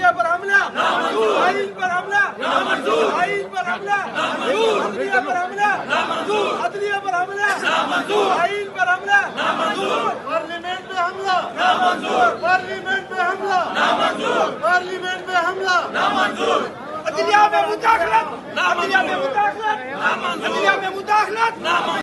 عدلیہ پر حملہ آئین پر حملہ آئین پر حملہ عدلیہ پر حملہ عدلیہ پر حملہ آئین پر حملہ پارلیمنٹ پہ حملہ پارلیمنٹ پہ حملہ پارلیمنٹ پہ حملہ عدلیہ میں مداخلت عدلیہ میں مداخلت عدلیہ میں مداخلت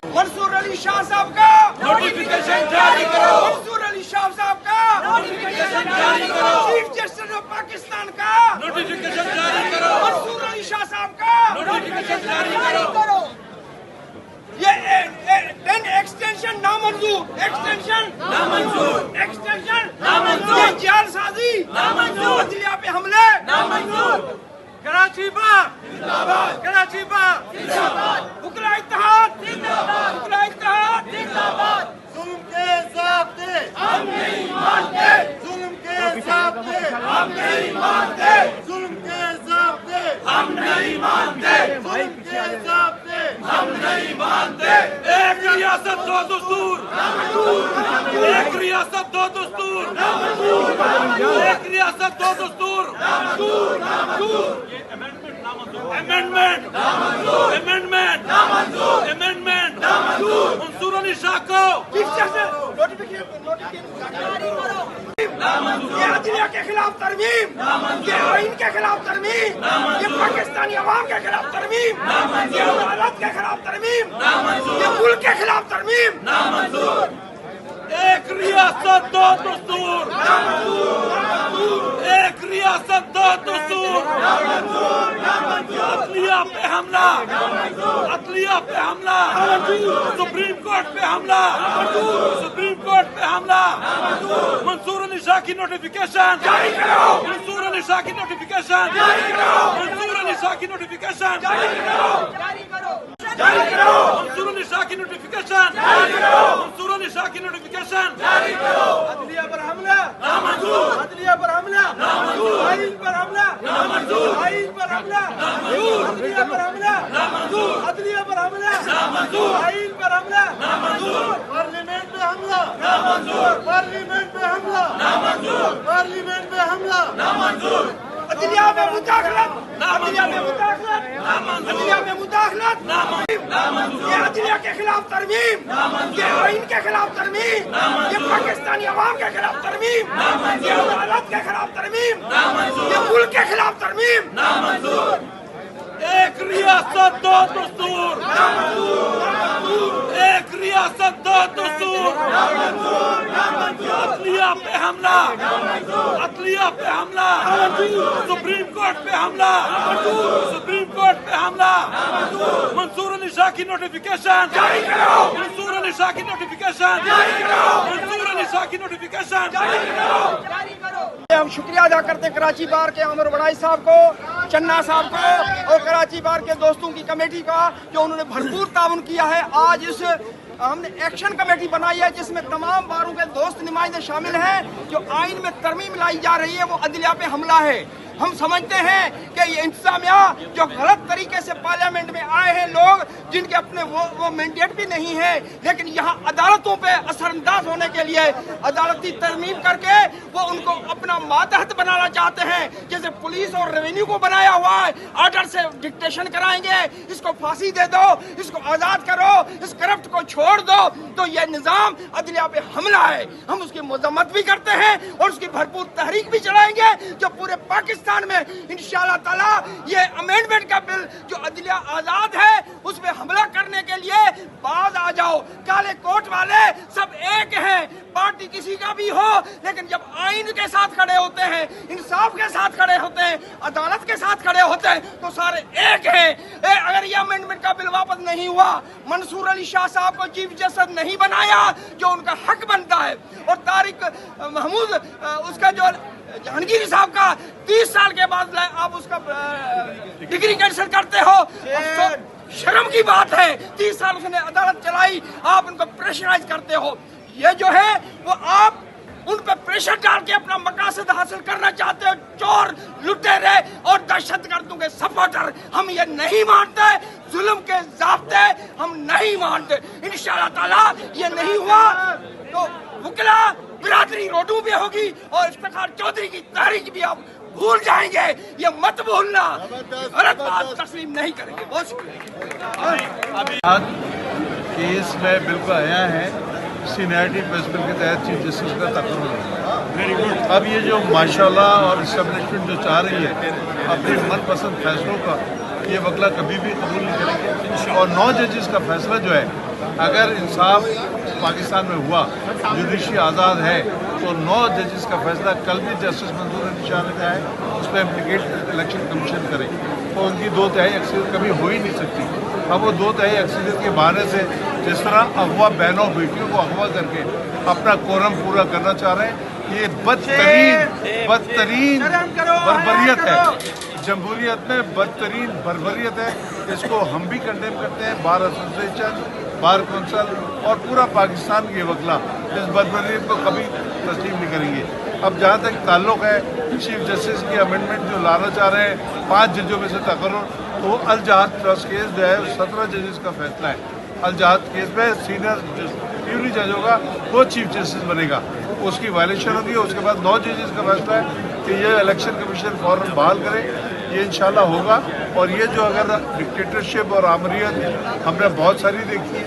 منصور علی شاہ صاحب کا نوٹیفیکیشن جاری کرو منصور علی شاہ صاحب کا نوٹیفیکیشن جاری کرو چیف جسٹس آف پاکستان کا نوٹیفیکیشن جاری کرو منصور علی شاہ صاحب کا نوٹیفیکیشن جاری کرو یہ ایکسٹینشن نامنظور ایکسٹینشن نامنظور ایکسٹینشن نامنظور جعل سازی نامنظور عدلیہ پہ حملے نامنظور کراچی بار زندہ باد کراچی بار زندہ باد وکلا اتحاد زندہ باد وکلا اتحاد زندہ باد ظلم کے ضابطے ہم نہیں مانتے ظلم کے ضابطے ہم نہیں مانتے ظلم کے ضابطے ہم نہیں مانتے ظلم کے ضابطے ہم نہیں مانتے ایک ریاست دو دستور ایک ریاست دو دستور ایک ریاست دو دستور امینڈمنٹ امینڈمنٹ امینڈمنٹ منصور علی شاہ کو یہ عدلیہ کے خلاف ترمیم یہ آئین کے خلاف ترمیم یہ پاکستانی عوام کے خلاف ترمیم یہ عدالت کے خلاف ترمیم یہ ملک کے خلاف ترمیم ایک ریاست دو دستور ایک ریاست دو دستور عدلیہ پہ حملہ عدلیہ پہ حملہ سپریم کورٹ پہ حملہ سپریم کورٹ پہ حملہ منصور علی شاہ کی نوٹیفیکیشن جاری کرو منصور علی شاہ کی نوٹیفیکیشن جاری کرو منصور علی شاہ کی نوٹیفیکیشن جاری کرو جاری کرو منصور علی شاہ کی نوٹیفیکیشن جاری کرو منصور علی شاہ کی نوٹیفیکیشن جاری کرو عدلیہ پر حملہ نامنظور عدلیہ پر حملہ نامنظور آئین پر حملہ نامنظور آئین پر حملہ نامنظور عدلیہ پر حملہ نامنظور عدلیہ پر حملہ نامنظور آئین پر حملہ نامنظور پارلیمنٹ پہ حملہ نامنظور پارلیمنٹ پہ حملہ نامنظور پارلیمنٹ پہ حملہ نامنظور عدلیہ میں مداخلت عدلیہ میں مداخلت عدلیہ میں مداخلت یہ عدلیہ کے خلاف ترمیم یہ آئین کے خلاف ترمیم یہ پاکستانی عوام کے خلاف ترمیم یہ عدالت کے خلاف ترمیم یہ ملک کے خلاف ترمیم ایک ریاست دو دستور ایک ریاست دو دستور عدلیہ پہ حملہ عدلیہ پہ حملہ سپریم کورٹ پہ حملہ سپریم کورٹ پہ حملہ منصور علی شاہ کی نوٹیفیکیشن جاری کرو منصور علی شاہ کی نوٹیفیکیشن جاری کرو منصور علی شاہ کی نوٹیفیکیشن جاری کرو ہم شکریہ ادا کرتے ہیں کراچی بار کے عامر وڑائی صاحب کو چنا صاحب کو اور کراچی بار کے دوستوں کی کمیٹی کا جو انہوں نے بھرپور تعاون کیا ہے آج اس ہم نے ایکشن کمیٹی بنائی ہے جس میں تمام باروں کے دوست نمائندے شامل ہیں جو آئین میں ترمیم لائی جا رہی ہے وہ عدلیہ پہ حملہ ہے ہم سمجھتے ہیں کہ یہ انتظامیہ جو غلط طریقے سے پارلیمنٹ میں آئے ہیں لوگ جن کے اپنے وہ مینڈیٹ بھی نہیں ہے لیکن یہاں عدالتوں پہ اثر انداز ہونے کے لیے عدالتی ترمیم کر کے وہ ان کو اپنا ماتحت بنانا چاہتے ہیں جیسے پولیس اور ریونیو کو بنایا ہوا ہے آرڈر سے ڈکٹیشن کرائیں گے اس کو پھانسی دے دو اس کو آزاد کرو اس کرپٹ کو چھوڑ دو تو یہ نظام عدلیہ پہ حملہ ہے ہم اس کی مذمت بھی کرتے ہیں اور اس کی بھرپور تحریک بھی چلائیں گے جو پورے پاکستان میں انشاءاللہ تعالی یہ امینڈمنٹ کا بل جو عدلیہ آزاد ہے اس پہ حملہ کرنے کے لیے باز آ جاؤ کالے کوٹ والے سب ایک ہیں پارٹی کسی کا بھی ہو لیکن جب آئین کے ساتھ کھڑے ہوتے ہیں انصاف کے ساتھ کھڑے ہوتے ہیں عدالت کے ساتھ کھڑے ہوتے ہیں تو سارے ایک ہیں اگر یہ امینڈمنٹ کا بل واپس نہیں ہوا منصور علی شاہ صاحب کو چیف جسٹس نہیں بنایا جو ان کا حق بنتا ہے اور طارق محمود اس کا جو جہانگیر صاحب کا 30 سال کے بعد آپ اس کا ڈگری کینسل کرتے ہو شرم کی بات ہے 30 سال اس نے عدالت چلائی آپ ان کو پریشرائز کرتے ہو یہ جو ہے وہ آپ ان پہ پریشر ڈال کے اپنا مقاصد حاصل کرنا چاہتے ہو چور لٹیرے اور دہشت گردوں کے سپورٹر ہم یہ نہیں مانتے जुल्म के ज़ाब्ते हम नहीं मानते। इंशाअल्लाह ताला ये नहीं हुआ तो वकला बिरादरी रोडों पे होगी और इफ्तिखार चौधरी की तहरीक भी आप भूल जाएंगे। ये मत भूलना, गलत बात तस्लीम नहीं करेंगे। बहुत शुक्रिया। केस में बिल को आया है सीनियरिटी प्रिंसिपल के तहत चीफ जस्टिस का तकर्रुर। Very good. अब ये जो माशाल्लाह और इस्टेब्लिशमेंट जो चाह रही है अपने मनपसंद फैसलों का, ये वकला कभी भी कबूल नहीं करेंगे। और 9 जजेस का फैसला जो है, अगर इंसाफ पाकिस्तान में हुआ, जुडिशरी आज़ाद है, तो 9 जजेस का फैसला कल भी जस्टिस मंसूर अली शाह ने कहा है उस पर इम्प्लीकेट इलेक्शन कमीशन करे, तो उनकी 2/3 अक्सरियत कभी हो ही नहीं सकती। अब वो 2/3 अक्सरियत के बहाने से जिस तरह अगवा बहनों बेटियों को अगवा करके अपना कोरम पूरा करना चाह रहे हैं, ये बदतरीन बर्बरियत है। जमहूरियत में बदतरीन बर्बरियत है। इसको हम भी कंडेम करते हैं, बार एसोसिएशन, बार कौंसल और पूरा पाकिस्तान ये वकला इस बर्बरियत को कभी तस्लीम नहीं करेंगे। अब जहाँ तक ताल्लुक़ है चीफ जस्टिस की अमेंडमेंट जो लाना चाह रहे हैं 5 जजों में से तकर्रुर, तो अल जहाद ट्रस्ट केस जो है 17 जजेस का फैसला है। अल जहाद केस में सीनियर ड्यूटी जज होगा, वो चीफ जस्टिस बनेगा, उसकी वायलेशन होगी। उसके बाद 9 जजेस का फैसला है कि ये इलेक्शन कमीशन फौरन बहाल करे, ये इंशाल्लाह होगा। और ये जो अगर डिक्टेटरशिप और आमरीत हमने बहुत सारी देखी है,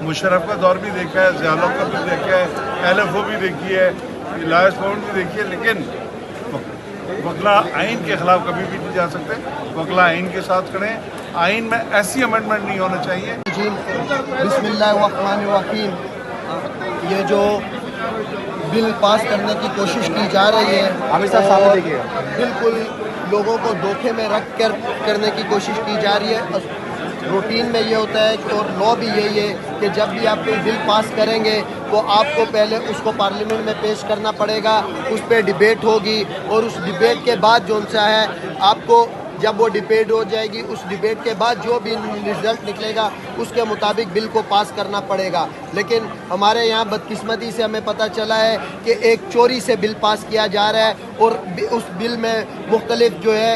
मुशर्रफ का दौर भी देखा है, ज़ियाउल का भी देखा है, LFO भी देखी है, लायस फाउंड भी देखी है, लेकिन वकला आइन के खिलाफ कभी भी नहीं जा सकते। वकला आइन के साथ खड़े, आइन में ऐसी अमेंडमेंट नहीं होना चाहिए। बिस्मिल्लाहिर्रहमानिर्रहीम। ये जो बिल पास करने की कोशिश की जा रही है बिल्कुल लोगों को धोखे में रख कर करने की कोशिश की जा रही है। रूटीन में ये होता है और लॉ भी यही है कि जब भी आप कोई बिल पास करेंगे तो आपको पहले उसको पार्लियामेंट में पेश करना पड़ेगा, उस पर डिबेट होगी और उस डिबेट के बाद जो सा है आपको जब वो डिबेट हो जाएगी, उस डिबेट के बाद जो भी रिजल्ट निकलेगा उसके मुताबिक बिल को पास करना पड़ेगा। लेकिन हमारे यहाँ बदकिस्मती से हमें पता चला है कि एक चोरी से बिल पास किया जा रहा है और उस बिल में मुख्तलिफ जो है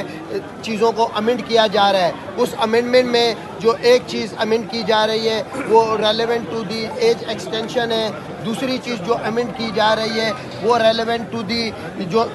चीज़ों को अमेंड किया जा रहा है। उस अमेंडमेंट में जो एक चीज़ अमेंड की जा रही है वो relevant to the age extension है। दूसरी चीज़ जो अमेंड की जा रही है वो रेलेवेंट टू दी जो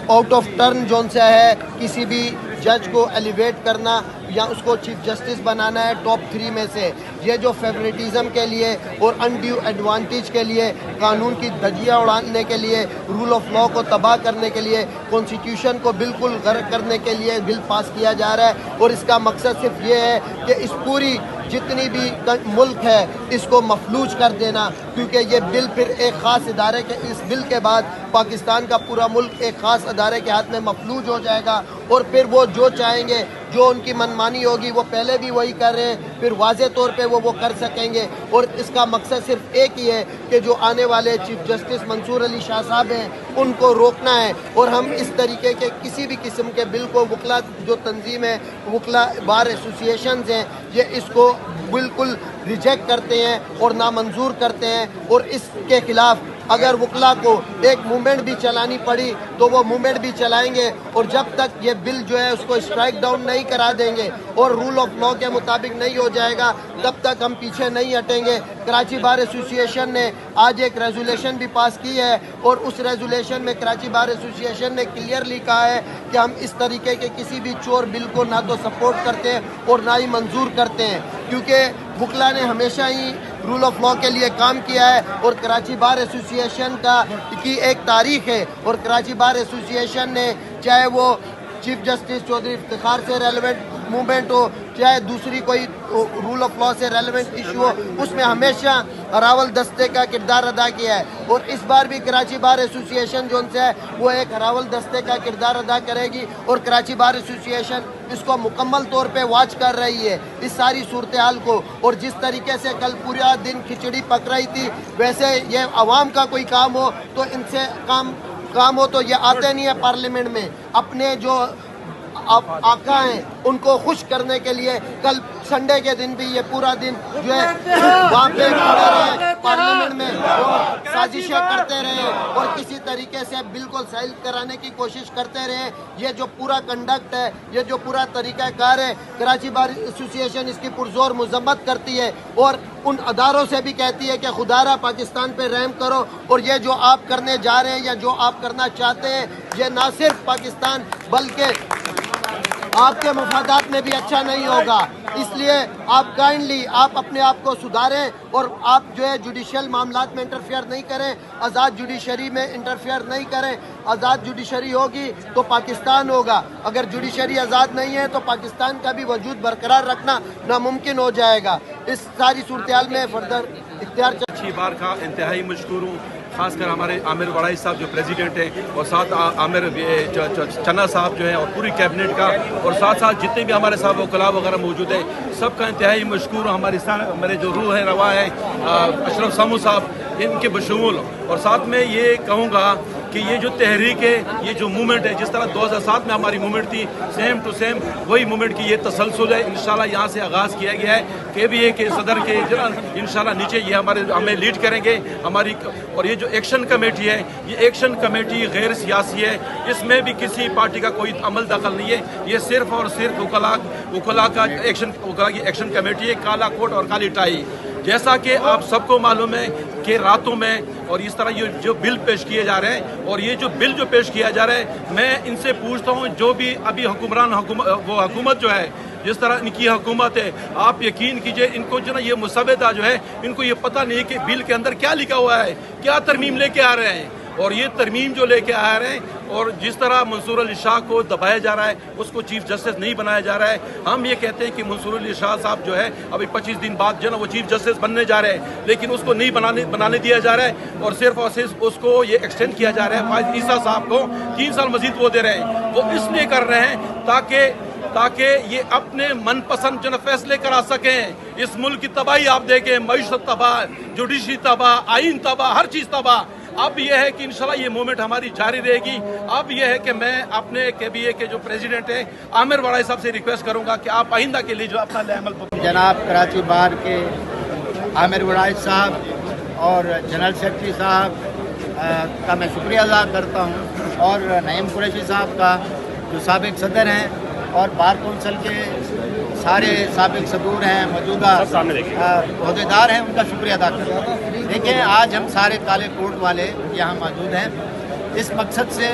आउट ऑफ टर्न जोन से है, किसी भी जज को एलिवेट करना या उसको चीफ जस्टिस बनाना है टॉप 3 में से। ये जो फेवरेटिज्म के लिए और अनड्यू एडवांटेज के लिए, कानून की धज्जियाँ उड़ाने के लिए, रूल ऑफ लॉ को तबाह करने के लिए, कॉन्स्टिट्यूशन को बिल्कुल गर्क करने के लिए बिल पास किया जा रहा है। और इसका मकसद सिर्फ ये है कि इस पूरी जितनी भी मुल्क है इसको मफलूज कर देना, क्योंकि ये बिल फिर एक ख़ास इदारे के, इस बिल के बाद पाकिस्तान का पूरा मुल्क एक ख़ास इदारे के हाथ में मफलूज हो जाएगा और फिर वो जो चाहेंगे, जो उनकी मनमानी होगी वो पहले भी वही कर रहे हैं, फिर वाज़े तौर पे वो कर सकेंगे। और इसका मकसद सिर्फ एक ही है कि जो आने वाले चीफ जस्टिस मंसूर अली शाह साहब हैं उनको रोकना है। और हम इस तरीके के किसी भी किस्म के बिल को वकला जो तंजीम है, वकला बार एसोसिएशन हैं, ये इसको बिल्कुल रिजेक्ट करते हैं और नामंजूर करते हैं। और इसके खिलाफ अगर वकला को एक मूवमेंट भी चलानी पड़ी तो वो मूवमेंट भी चलाएंगे। और जब तक ये बिल जो है उसको स्ट्राइक डाउन नहीं करा देंगे और रूल ऑफ लॉ के मुताबिक नहीं हो जाएगा तब तक हम पीछे नहीं हटेंगे। कराची बार एसोसिएशन ने आज एक रेजोल्यूशन भी पास की है और उस रेजोल्यूशन में कराची बार एसोसिएशन ने क्लियरली कहा है कि हम इस तरीके के किसी भी चोर बिल को ना तो सपोर्ट करते हैं और ना ही मंजूर करते हैं, क्योंकि वकला ने हमेशा ही रूल ऑफ लॉ के लिए काम किया है। और कराची बार एसोसिएशन की एक तारीख है और कराची बार एसोसिएशन ने चाहे वो चीफ जस्टिस चौधरी इफ्तिखार से रेलेवेंट मूवमेंट हो, चाहे दूसरी कोई रूल ऑफ लॉ से रेलेवेंट इशू हो, उसमें हमेशा हरावल दस्ते का किरदार अदा किया है। और इस बार भी कराची बार एसोसिएशन जो है वो एक हरावल दस्ते का किरदार अदा करेगी और कराची बार एसोसिएशन इसको मुकम्मल तौर पे वॉच कर रही है इस सारी सूरत हाल को। और जिस तरीके से कल पूरा दिन खिचड़ी पक रही थी, वैसे ये अवाम का कोई काम हो तो इनसे काम हो तो ये आते नहीं है पार्लियामेंट में। अपने जो आका हैं उनको खुश करने के लिए कल संडे के दिन भी ये पूरा दिन जो है वहाँ पे खड़े रहे, पार्लियामेंट में वो साजिशें करते रहे और किसी तरीके से बिल्कुल साइल कराने की कोशिश करते रहे। ये जो पूरा कंडक्ट है, ये जो पूरा तरीक़ाकार है, कराची बार एसोसिएशन इसकी पुरजोर मजम्मत करती है और उन अदारों से भी कहती है कि खुदारा पाकिस्तान पे रहम करो और ये जो आप करने जा रहे हैं या जो आप करना चाहते हैं, ये ना सिर्फ पाकिस्तान बल्कि आपके मफादात में भी अच्छा नहीं होगा। इसलिए आप काइंडली आप अपने आप को सुधारें और आप जो है जुडिशल मामलात में इंटरफेयर नहीं करें, आज़ाद जुडिशरी में इंटरफेयर नहीं करें। आज़ाद जुडिशरी होगी तो पाकिस्तान होगा, अगर जुडिशरी आज़ाद नहीं है तो पाकिस्तान का भी वजूद बरकरार रखना नामुमकिन हो जाएगा। इस सारी सूरत में फर्दर इख्तियार अच्छी बार का इंतहाई मशकूर हूँ, खासकर हमारे आमिर वड़ाई साहब जो प्रेसिडेंट हैं और साथ आमिर चन्ना साहब जो हैं और पूरी कैबिनेट का और साथ साथ जितने भी हमारे साहब वकला वगैरह मौजूद हैं, सबका इंतहाई मशकूर। हमारे जो रूह है रवा है अशरफ सामू साहब, इनके बशमूल। और साथ में ये कहूँगा कि ये जो तहरीक है, ये जो मूवमेंट है, जिस तरह 2007 में हमारी मूवमेंट थी, सेम टू सेम वही मूवमेंट की ये तसलसल है। इंशाल्लाह यहाँ से आगाज़ किया गया है, KBA के सदर के इंशाल्लाह नीचे ये हमें लीड करेंगे हमारी। और ये जो एक्शन कमेटी है, ये एक्शन कमेटी गैर सियासी है, इसमें भी किसी पार्टी का कोई अमल दखल नहीं है। ये सिर्फ और सिर्फ वकला की एक्शन कमेटी है, काला कोट और काली टाई। जैसा कि आप सबको मालूम है कि रातों में और इस तरह ये जो बिल पेश किए जा रहे हैं और ये जो बिल जो पेश किया जा रहा है, मैं इनसे पूछता हूँ जो भी अभी हुकूमत जो है, जिस तरह इनकी हुकूमत है, आप यकीन कीजिए इनको जो ना ये मुसव्वदा जो है, इनको ये पता नहीं है कि बिल के अंदर क्या लिखा हुआ है, क्या तरमीम लेके आ रहे हैं। और ये तरमीम जो लेके आ रहे हैं और जिस तरह मंसूर अली शाह को दबाया जा रहा है, उसको चीफ जस्टिस नहीं बनाया जा रहा है। हम ये कहते हैं कि मंसूर अली शाह साहब जो है अभी 25 दिन बाद जो ना वो चीफ जस्टिस बनने जा रहे हैं, लेकिन उसको नहीं बनाने दिया जा रहा है और सिर्फ उसको ये एक्सटेंड किया जा रहा है। फाइज ईसा साहब को 3 साल मजीद वो दे रहे हैं। वो इसलिए कर रहे हैं ताकि ये अपने मनपसंद जो फैसले करा सकें। इस मुल्क की तबाही आप देखें, मईशत तबाह, जुडिशरी तबाह, आइन तबाह, हर चीज़ तबाह। अब यह है कि इंशाल्लाह ये मूवमेंट हमारी जारी रहेगी। अब यह है कि मैं अपने KBA के जो प्रेसिडेंट हैं आमिर वड़ाई साहब से रिक्वेस्ट करूंगा कि आप आइंदा के लिए जो अपना अमल जनाब कराची बार के आमिर वड़ाई साहब और जनरल सेक्रेटरी साहब का मैं शुक्रिया अदा करता हूं और नईम कुरैशी साहब का जो साबिक सदर हैं और बार कौंसिल के सारे साबिक सदूर हैं, मौजूदा अहदेदार हैं, उनका शुक्रिया अदा करता हूँ। देखिए आज हम सारे काले कोट वाले यहाँ मौजूद हैं, इस मकसद से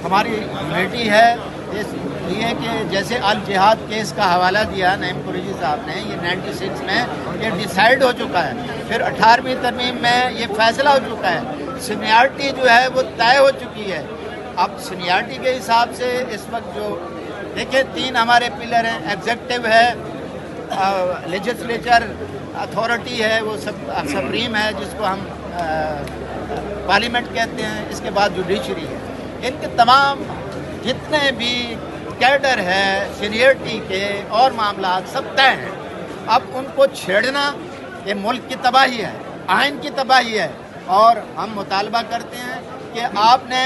हमारी यूनिटी है इसलिए कि जैसे अल जिहाद केस का हवाला दिया नईम कुरैशी साहब ने, ये 96 में ये डिसाइड हो चुका है, फिर 18वीं तरमीम में ये फैसला हो चुका है, सीनियरिटी जो है वो तय हो चुकी है। अब सीनियरिटी के हिसाब से इस वक्त जो देखिए 3 हमारे पिलर हैं, एग्जेक्टिव है, लेजिस्लेचर अथॉरिटी है, वो सुप्रीम है जिसको हम पार्लियामेंट कहते हैं, इसके बाद जुडिशरी है। इनके तमाम जितने भी कैडर है सीनियरिटी के और मामला सब तय हैं। अब उनको छेड़ना ये मुल्क की तबाही है, आइन की तबाही है और हम मुतालबा करते हैं कि आपने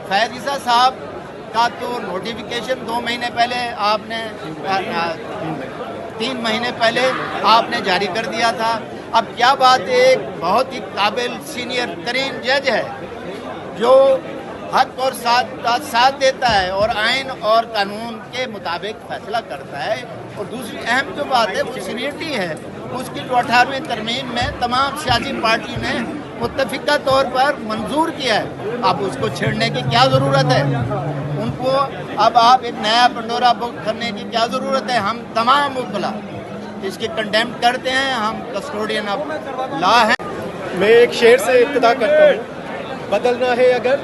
फैज़ ईसा साहब का तो नोटिफिकेशन 2 महीने पहले आपने 3 महीने पहले आपने जारी कर दिया था। अब क्या बात है, एक बहुत ही काबिल सीनियर तरीन जज है जो हक और साथ देता है और आइन और कानून के मुताबिक फैसला करता है। और दूसरी अहम जो बात है वो सीनियरिटी है, उसकी जो 18वीं तरमीम में तमाम सियासी पार्टी ने मुत्तफिका तौर पर मंजूर किया है। अब उसको छेड़ने की क्या ज़रूरत है उनको, अब आप एक नया पंडोरा बुक करने की क्या ज़रूरत है। हम तमाम वकला इसके कंडेम करते हैं, हम कस्टोडियन ऑफ लॉ हैं। मैं एक शेर से इब्तिदा करता हूँ, बदलना है अगर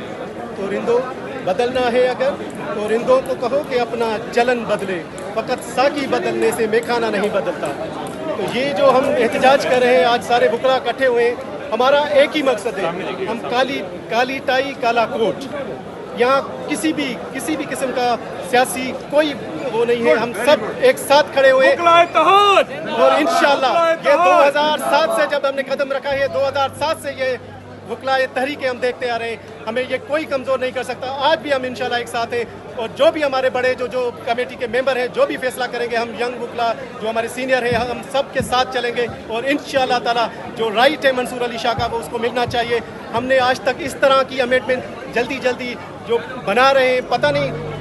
तो रिंदो, बदलना है अगर तो रिंदों को कहो कि अपना चलन बदले, फ़कत साकी बदलने से मेखाना नहीं बदलता। तो ये जो हम एहतजाज कर रहे हैं, आज सारे वकला इकट्ठे हुए, हमारा एक ही मकसद है, हम काली टाई काला कोट, यहाँ किसी भी किस्म का सियासी कोई वो नहीं है, हम सब एक साथ खड़े हुए और इंशाल्लाह ये 2007 से जब हमने कदम रखा है, 2007 से ये वकला तहरीकें हम देखते आ रहे हैं, हमें ये कोई कमज़ोर नहीं कर सकता। आज भी हम इंशाल्लाह एक साथ हैं और जो भी हमारे बड़े जो कमेटी के मेंबर हैं जो भी फैसला करेंगे, हम यंग वकला जो हमारे सीनियर हैं हम सब के साथ चलेंगे और इंशाल्लाह ताला जो राइट है मंसूर अली शाह का वो उसको मिलना चाहिए। हमने आज तक इस तरह की अमेंडमेंट जल्दी जल्दी जो बना रहे हैं, पता नहीं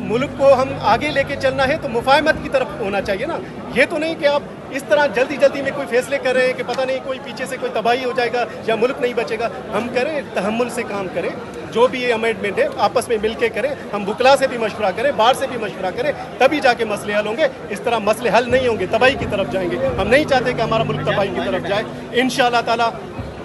मुल्क को हम आगे लेके चलना है तो मुफाहमत की तरफ होना चाहिए ना। ये तो नहीं कि आप इस तरह जल्दी जल्दी में कोई फैसले कर रहे हैं कि पता नहीं कोई पीछे से कोई तबाही हो जाएगा या मुल्क नहीं बचेगा। हम करें तहम्मुल से काम करें, जो भी ये अमेंडमेंट है आपस में मिल के करें, हम वकला से भी मशवरा करें, बाहर से भी मशवरा करें, तभी जाके मसले हल होंगे। इस तरह मसले हल नहीं होंगे, तबाही की तरफ जाएंगे। हम नहीं चाहते कि हमारा मुल्क तबाही की तरफ जाए। इंशाअल्लाह ताला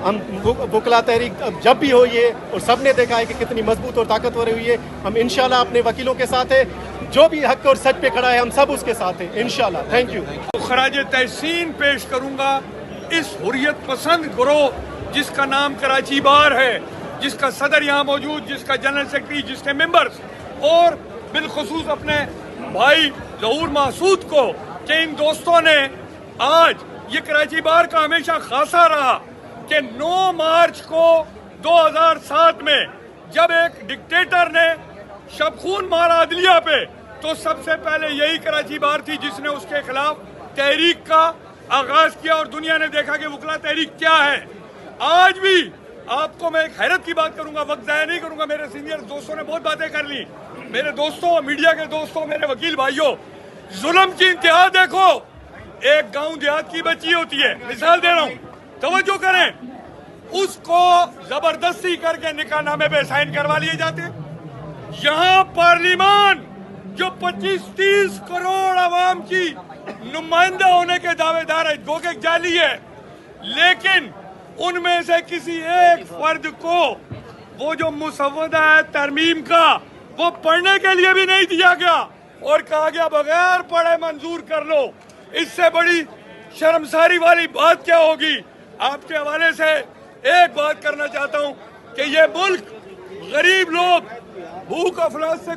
हम वकला तहरीक अब जब भी हो ये, और सब ने देखा है कि कितनी मजबूत और ताकतवर हुई है, हम इंशाल्लाह अपने वकीलों के साथ है, जो भी हक और सच पे खड़ा है हम सब उसके साथ हैं इंशाल्लाह। Thank you. खराज तहसीन पेश करूंगा इस हुर्रियत पसंद ग्रोह जिसका नाम कराची बार है, जिसका सदर यहाँ मौजूद, जिसका जनरल सेक्रेटरी, जिसके मेंबर्स, और बिलखुसूस अपने भाई ज़हूर महसूद को, कि इन दोस्तों ने आज ये कराची बार का हमेशा खासा रहा कि 9 मार्च को 2007 में जब एक डिक्टेटर ने शबखून मारा अदलिया पे, तो सबसे पहले यही कराची बार थी जिसने उसके खिलाफ तहरीक का आगाज किया और दुनिया ने देखा कि वकला तहरीक क्या है। आज भी आपको मैं एक हैरत की बात करूंगा, वक्त ज़ाया नहीं करूंगा, मेरे सीनियर दोस्तों ने बहुत बातें कर ली, मेरे दोस्तों, मीडिया के दोस्तों, मेरे वकील भाइयों, जुल्म की इंतहा देखो। एक गांव देहात की बच्ची होती है, मिसाल दे रहा हूं, तवज्जो करें, उसको जबरदस्ती करके निकाहनामे पे साइन करवा लिए जाते। यहाँ पार्लियामान जो 25-30 करोड़ आवाम की नुमाइंदा होने के दावेदार है, गो के जाली है, लेकिन उनमें से किसी एक फर्द को वो जो मुसव्वदा है तरमीम का, वो पढ़ने के लिए भी नहीं दिया गया और कहा गया बगैर पढ़े मंजूर कर लो। इससे बड़ी शर्मसारी वाली बात क्या होगी। आपके हवाले से एक बात करना चाहता हूं कि ये मुल्क गरीब लोग भूख अफलास से